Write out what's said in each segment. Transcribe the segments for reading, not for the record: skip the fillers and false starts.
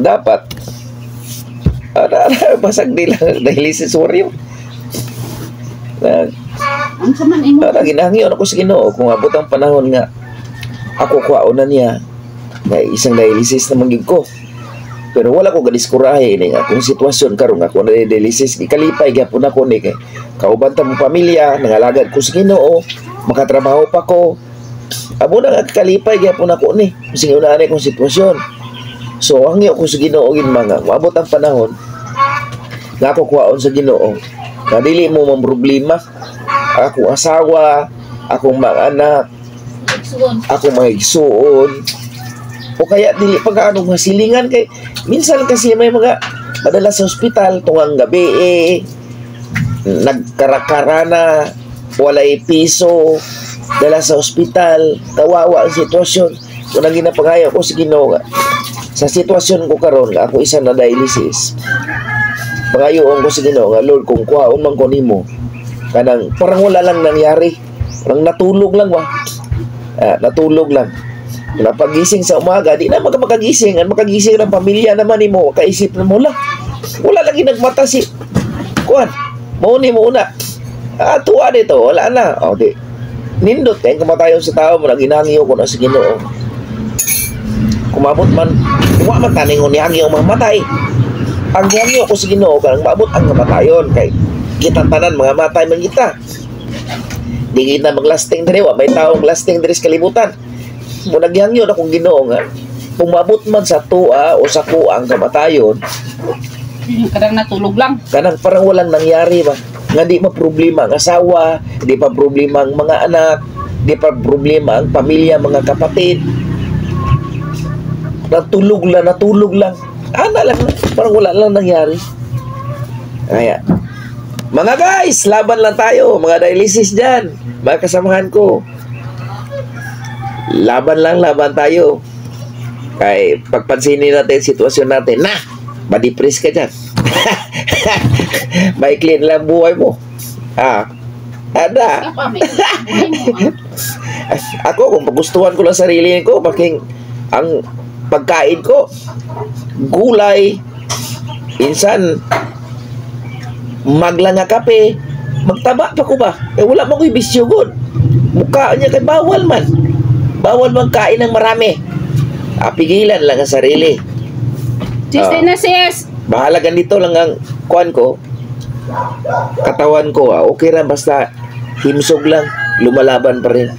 Dapat basag nila dialysis warrior. Ang saman imo. Ginahangyon ako sa Ginoo kung abot ang panahon nga ako kuwaon na niya na isang dialysis na manggid ko. Pero wala ko gadiskurahe ni nga kung sitwasyon karon ako na dialysis gikalipay gyapon ako ni kay kauban ta mo pamilya nangalagad ko sa Ginoo, makatrabaho pa ko. Amo na nga kalipay gyapon ako ni sige una ani kong sitwasyon. So hangyo ko sa Ginoo gid mga maabot ang panahon nga ako kuwaon sa Ginoo na dili mo man problema akong asawa, akong mga anak, akong mga igsuon, o kaya dili pagkaano masilingan kay minsan kasi may mga padala sa ospital tungang gabi nagkarakarana, walay piso, dala sa ospital, kawawa ang sitwasyon. Kung nang ginapangayo ko sa Ginoo sa sitwasyon ko karon nga ako isa na dialysis, pangayoon ko sa Ginoo nga Lord kung kuhaon man ko nimo kanang parang wala lang nangyari, parang natulog lang natulog lang. Napagising sa umaga, di na makagising. Ang makagising ng pamilya naman ni mo, kaisip na mo lang. Wala lagi nagmata si kuan. Mauni mo una. Tuwa dito, wala na. Okay. Nindot kayong kamatayon sa tao mo, naginangyo ko na sa Ginoo. Kumabot man, kuwa man taning ko nihangyo mamatay. Ang hangyo ko sa Ginoo, kanang maabot ang kamatayon. Kay kita tanan, mga matay man kita. Di kita maglasting diri, may taong lasting diri sa kalibutan. Kung nagyangyo na kung Ginoo nga kung mabot man sa tua o sa kuang kamatayon kadang natulog lang kanang parang walang nangyari ba nga di ma problema ang asawa, di pa problema ang mga anak, di pa problema ang pamilya, mga kapatid, natulog lang ana lang, parang wala lang nangyari. Kaya mga guys, laban lang tayo mga dialysis dyan, mga kasamahan ko. Laban tayo. Kay pagpansinin natin sitwasyon natin na ma-depress ka dyan. Maikli lang buhay mo. Ada. Ako kung pagustuhan ko lang sarili ko, making ang pagkain ko gulay, insan maglanga kape, magtaba pa ko ba? Wala mo ko'y bisyo good. Mukha niya kay bawal man kain ng marami. Pigilan lang ang sarili. Na sis. Bahala ganito lang ang kuan ko. Katawan ko, okay lang basta himsog lang, lumalaban pa rin.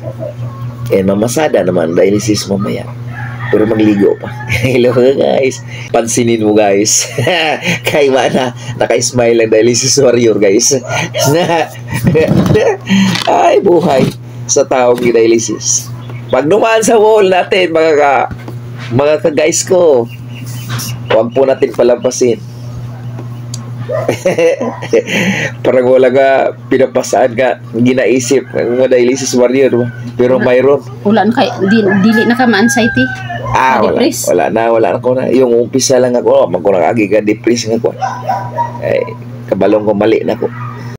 Mamasada naman dialysis mamaya. Pero magligo pa. Hello guys. Pansinin mo guys. Kay mana naka-smile ang dialysis warrior guys. Ay buhay sa taong dialysis. Pag dumaan sa wall natin, mga ka-guys ko, huwag po natin palampasin. Parang wala ka pinapasaan ka, ginaisip ng mga dialysis warrior. Pero mayroon. Wala na kayo, dili na ka ma-anxiety. Wala na ko na. Yung umpisa lang ako, magkurang agi ka depress nga ko. Ay, kabalong ko mali na ko.